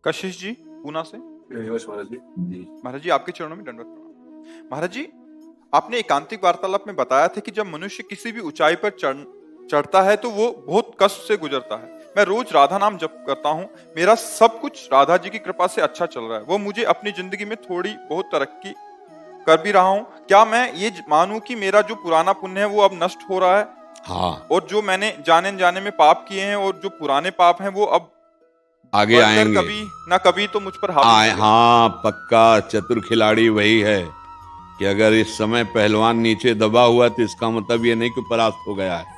कशिश जी पूना से। महाराज जी। महाराज जी आपके चरणों में दंडवत प्रणाम। महाराज जी, आपने एकांतिक वार्तालाप में बताया था कि जब मनुष्य किसी भी ऊंचाई पर चढ़ता है तो वो बहुत कष्ट से गुजरता है। मैं रोज राधा नाम जप करता हूँ, मेरा सब कुछ राधा जी की कृपा से अच्छा चल रहा है। वो मुझे अपनी जिंदगी में थोड़ी बहुत तरक्की कर भी रहा हूँ। क्या मैं ये मानूं कि मेरा जो पुराना पुण्य है वो अब नष्ट हो रहा है? हाँ, और जो मैंने जाने जाने में पाप किए हैं और जो पुराने पाप हैं वो अब आगे बढ़कर आएंगे। कभी ना कभी तो मुझ पर हावी आए, होंगे। हाँ, पक्का चतुर खिलाड़ी वही है कि अगर इस समय पहलवान नीचे दबा हुआ तो इसका मतलब ये नहीं कि परास्त हो गया है।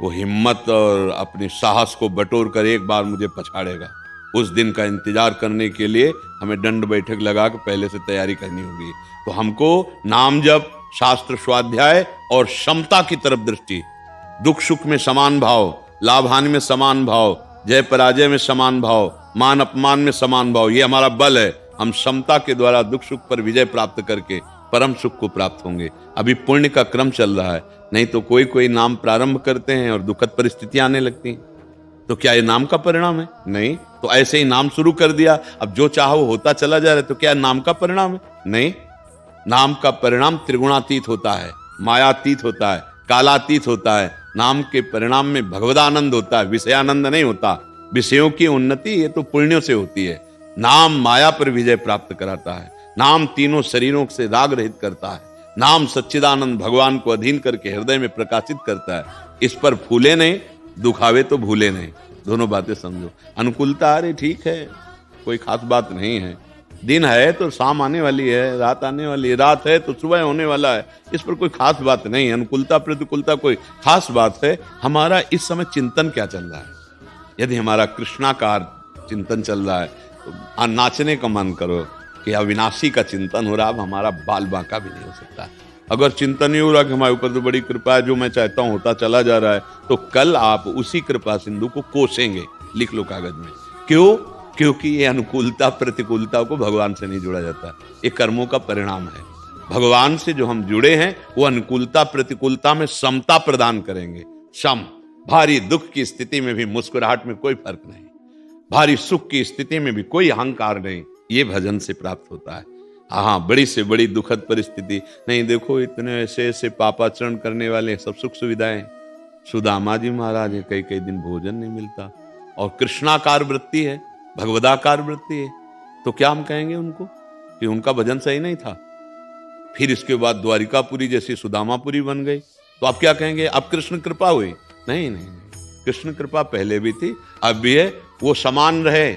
वो हिम्मत और अपनी साहस को बटोर कर एक बार मुझे पछाड़ेगा। उस दिन का इंतजार करने के लिए हमें दंड बैठक लगा के पहले से तैयारी करनी होगी। तो हमको नाम जप, शास्त्र स्वाध्याय और क्षमता की तरफ दृष्टि, दुख सुख में समान भाव, लाभ हानि में समान भाव, जय पराजय में समान भाव, मान अपमान में समान भाव, ये हमारा बल है। हम क्षमता के द्वारा दुख सुख पर विजय प्राप्त करके परम सुख को प्राप्त होंगे। अभी पुण्य का क्रम चल रहा है, नहीं तो कोई कोई नाम प्रारंभ करते हैं और दुखद परिस्थितियां आने लगती हैं। तो क्या ये नाम का परिणाम है? नहीं। तो ऐसे ही नाम शुरू कर दिया, अब जो चाहो वो होता चला जा रहा है, तो क्या नाम का परिणाम है? नहीं। नाम का परिणाम त्रिगुणातीत होता है, मायातीत होता है, कालातीत होता है। नाम के परिणाम में भगवदानंद होता है, विषयानंद नहीं होता। विषयों की उन्नति ये तो पुण्यों से होती है। नाम माया पर विजय प्राप्त कराता है। नाम तीनों शरीरों से राग रहित करता है। नाम सच्चिदानंद भगवान को अधीन करके हृदय में प्रकाशित करता है। इस पर फूले नहीं, दुखावे तो भूले नहीं। दोनों बातें समझो। अनुकूलता, अरे ठीक है, कोई खास बात नहीं है। दिन है तो शाम आने वाली है, रात आने वाली है, रात है तो सुबह होने वाला है। इस पर कोई खास बात नहीं। अनुकूलता प्रतिकूलता कोई खास बात है। हमारा इस समय चिंतन क्या चल रहा है? यदि हमारा कृष्णाकार चिंतन चल रहा है तो नाचने का मन करो कि अविनाशी का चिंतन हो रहा। अब हमारा बाल बांका भी नहीं हो सकता। अगर चिंतन नहीं हो रहा कि हमारे ऊपर तो बड़ी कृपा है, जो मैं चाहता हूं होता चला जा रहा है, तो कल आप उसी कृपा सिंधु को कोसेंगे। लिख लो कागज में। क्यों? क्योंकि ये अनुकूलता प्रतिकूलता को भगवान से नहीं जोड़ा जाता, ये कर्मों का परिणाम है। भगवान से जो हम जुड़े हैं वो अनुकूलता प्रतिकूलता में समता प्रदान करेंगे। सम, भारी दुख की स्थिति में भी मुस्कुराहट में कोई फर्क नहीं, भारी सुख की स्थिति में भी कोई अहंकार नहीं। ये भजन से प्राप्त होता है। हाँ, बड़ी से बड़ी दुखद परिस्थिति नहीं। देखो इतने ऐसे ऐसे पापाचरण करने वाले, सब सुख सुविधाएं। सुदामा जी महाराज है, कई कई दिन भोजन नहीं मिलता, और कृष्णाकार वृत्ति है, भगवदाकार वृत्ति है। तो क्या हम कहेंगे उनको कि उनका भजन सही नहीं था? फिर इसके बाद द्वारिकापुरी जैसी सुदामापुरी बन गई, तो आप क्या कहेंगे? अब कृष्ण कृपा हुई? नहीं नहीं नहीं, कृष्ण कृपा पहले भी थी, अब भी है। वो समान रहे।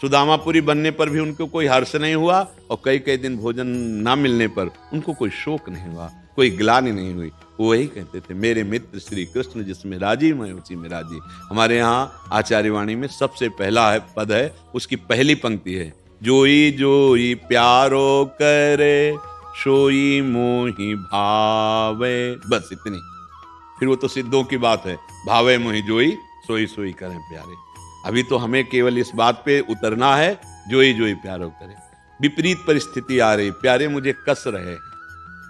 सुदामापुरी बनने पर भी उनको कोई हर्ष नहीं हुआ, और कई कई दिन भोजन ना मिलने पर उनको कोई शोक नहीं हुआ, कोई ग्लानि नहीं हुई। वो वही कहते थे, मेरे मित्र श्री कृष्ण जिसमें राजी मैं उसी में राजी। हमारे यहाँ आचार्यवाणी में सबसे पहला है पद है, उसकी पहली पंक्ति है, जोई जोई प्यारो करे सोई मोहि भावे। बस इतनी। फिर वो तो सिद्धों की बात है, भावे मोहि जोई सोई सोई करें प्यारे। अभी तो हमें केवल इस बात पे उतरना है, जोई जोई प्यारो करे। विपरीत परिस्थिति आ रही, प्यारे मुझे कस रहे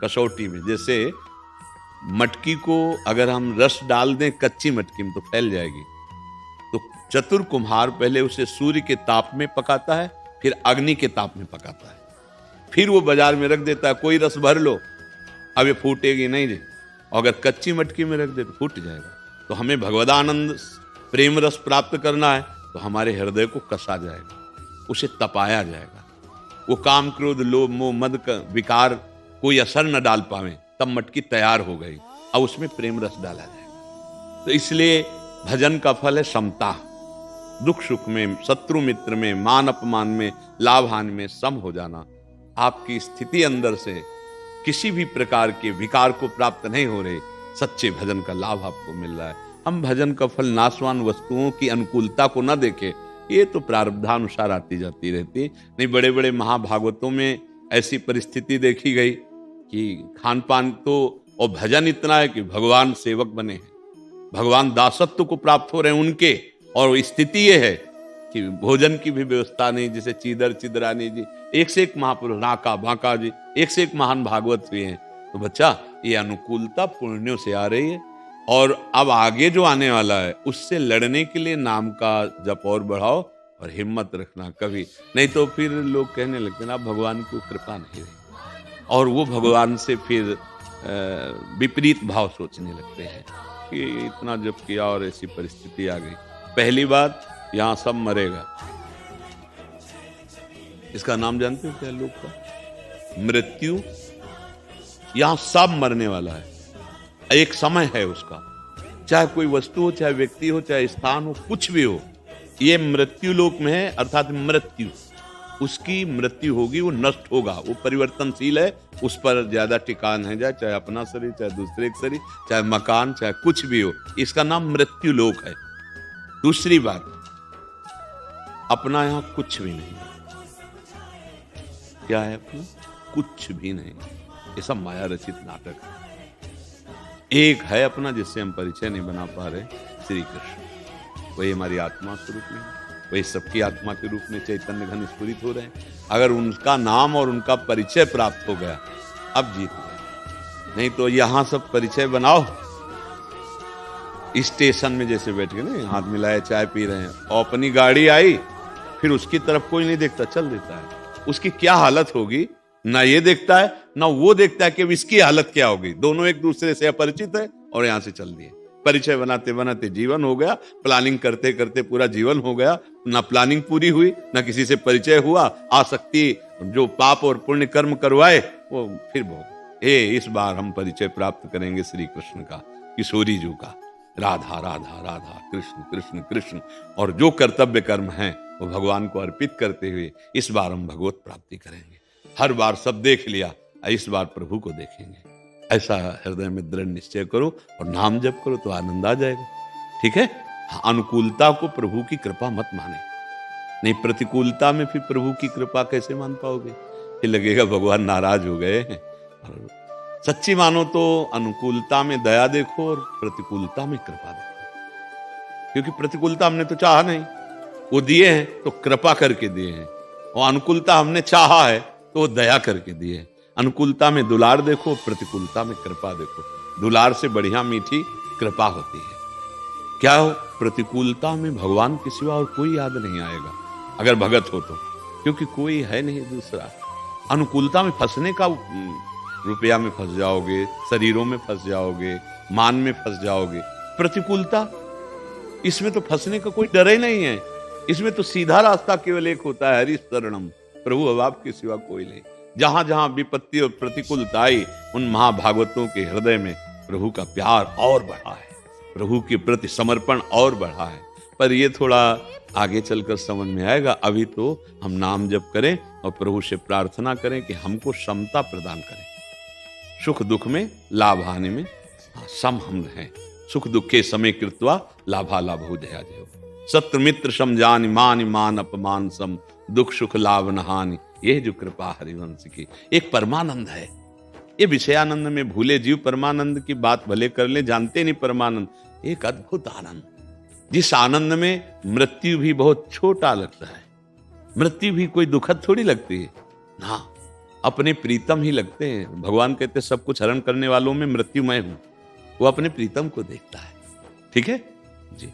कसौटी में। जैसे मटकी को अगर हम रस डाल दें कच्ची मटकी में तो फैल जाएगी। तो चतुर कुम्हार पहले उसे सूर्य के ताप में पकाता है, फिर अग्नि के ताप में पकाता है, फिर वो बाजार में रख देता है, कोई रस भर लो, अब ये फूटेगी नहीं जी। अगर कच्ची मटकी में रख दे तो फूट जाएगा। तो हमें भगवदानंद प्रेम रस प्राप्त करना है तो हमारे हृदय को कसा जाएगा, उसे तपाया जाएगा। वो काम क्रोध लोभ मोह मद का विकार कोई असर न डाल पावे, तब मटकी तैयार हो गई, अब उसमें प्रेम रस डाला जाएगा। तो इसलिए भजन का फल है समता। दुख सुख में, शत्रु मित्र में, मान अपमान में, लाभ हानि में सम हो जाना। आपकी स्थिति अंदर से किसी भी प्रकार के विकार को प्राप्त नहीं हो रहे, सच्चे भजन का लाभ आपको मिल रहा है। हम भजन का फल नाशवान वस्तुओं की अनुकूलता को न देखें, ये तो प्रारब्धानुसार आती जाती रहती। नहीं, बड़े बड़े महाभागवतों में ऐसी परिस्थिति देखी गई कि खान पान तो, और भजन इतना है कि भगवान सेवक बने हैं, भगवान दासत्व को प्राप्त हो रहे हैं उनके। और स्थिति ये है कि भोजन की भी व्यवस्था नहीं। जैसे चीदर चिदरानी जी, एक से एक महापुरुष, नाका बांका जी, एक से एक महान भागवत भी हैं। तो बच्चा, ये अनुकूलता पुण्यों से आ रही है, और अब आगे जो आने वाला है उससे लड़ने के लिए नाम का जप और बढ़ाओ, और हिम्मत रखना कभी नहीं, तो फिर लोग कहने लगते हैं ना भगवान की कृपा नहीं रही, और वो भगवान से फिर विपरीत भाव सोचने लगते हैं कि इतना जब किया और ऐसी परिस्थिति आ गई। पहली बात, यहाँ सब मरेगा। इसका नाम जानते हो क्या लोग का? मृत्यु। यहाँ सब मरने वाला है, एक समय है उसका, चाहे कोई वस्तु हो, चाहे व्यक्ति हो, चाहे स्थान हो, कुछ भी हो, ये मृत्यु लोक में है। अर्थात मृत्यु, उसकी मृत्यु होगी, वो नष्ट होगा, वो परिवर्तनशील है, उस पर ज्यादा टिकान है, चाहे अपना शरीर, चाहे दूसरे का शरीर, चाहे मकान, चाहे कुछ भी हो, इसका नाम मृत्यु लोक है। दूसरी बात, अपना यहाँ कुछ भी नहीं है। क्या है अपना? कुछ भी नहीं। ये सब माया रचित नाटक है। एक है अपना जिससे हम परिचय नहीं बना पा रहे, श्री कृष्ण। वही हमारी आत्मा स्वरूप में, वही सबकी आत्मा के रूप में चैतन्य घन स्फुरित हो रहे हैं। अगर उनका नाम और उनका परिचय प्राप्त हो गया, अब जीत गए। नहीं तो यहां सब परिचय बनाओ, स्टेशन में जैसे बैठ के ना हाथ मिलाए चाय पी रहे हैं, और अपनी गाड़ी आई, फिर उसकी तरफ कोई नहीं देखता, चल देता है। उसकी क्या हालत होगी, ना ये देखता है ना वो देखता है कि अब इसकी हालत क्या होगी। दोनों एक दूसरे से अपरिचित है और यहां से चल दिए। परिचय बनाते बनाते जीवन हो गया, प्लानिंग करते करते पूरा जीवन हो गया, ना प्लानिंग पूरी हुई, ना किसी से परिचय हुआ। आसक्ति जो पाप और पुण्य कर्म करवाए वो फिर भोग। इस बार हम परिचय प्राप्त करेंगे श्री कृष्ण का, किशोरी जी का, राधा राधा राधा, कृष्ण कृष्ण कृष्ण, और जो कर्तव्य कर्म हैं वो भगवान को अर्पित करते हुए इस बार हम भगवत प्राप्ति करेंगे। हर बार सब देख लिया, इस बार प्रभु को देखेंगे। ऐसा हृदय में दृढ़ निश्चय करो और नाम जप करो तो आनंद आ जाएगा। ठीक है? अनुकूलता को प्रभु की कृपा मत माने, नहीं प्रतिकूलता में फिर प्रभु की कृपा कैसे मान पाओगे? फिर लगेगा भगवान नाराज हो गए हैं। और सच्ची मानो तो अनुकूलता में दया देखो और प्रतिकूलता में कृपा देखो, क्योंकि प्रतिकूलता हमने तो चाहा नहीं, वो दिए हैं तो कृपा करके दिए हैं, और अनुकूलता हमने चाहा है तो वो दया करके दिए हैं। अनुकूलता में दुलार देखो, प्रतिकूलता में कृपा देखो। दुलार से बढ़िया मीठी कृपा होती है। क्या हो? प्रतिकूलता में भगवान के सिवा और कोई याद नहीं आएगा अगर भगत हो तो, क्योंकि कोई है नहीं दूसरा। अनुकूलता में फंसने का, रुपया में फंस जाओगे, शरीरों में फंस जाओगे, मान में फंस जाओगे। प्रतिकूलता, इसमें तो फंसने का कोई डर ही नहीं है। इसमें तो सीधा रास्ता केवल एक होता है, हरि शरणम, प्रभु अब आपके सिवा कोई नहीं। जहां जहां विपत्ति और प्रतिकूलता आई, उन महाभागवतों के हृदय में प्रभु का प्यार और बढ़ा है, प्रभु के प्रति समर्पण और बढ़ा है। पर ये थोड़ा आगे चलकर समझ में आएगा। अभी तो हम नाम जप करें और प्रभु से प्रार्थना करें कि हमको समता प्रदान करें, सुख दुख में, लाभ हानि में सम हम रहें। सुख दुखे समय कृत्वा लाभा लाभो जया जयो, सत्य मित्र सम जानि मान मान अपमान सम, दुख सुख लाभ न हानि, ये जो कृपा हरिवंश की। एक परमानंद है, ये विषयानंद में भूले जीव परमानंद की बात भले कर ले, जानते नहीं परमानंद। एक अद्भुत आनंद, जिस आनंद में मृत्यु भी बहुत छोटा लगता है। मृत्यु भी कोई दुखद थोड़ी लगती है ना, अपने प्रीतम ही लगते हैं। भगवान कहते सब कुछ हरण करने वालों में मृत्यु मैं हूं। वो अपने प्रीतम को देखता है। ठीक है जी।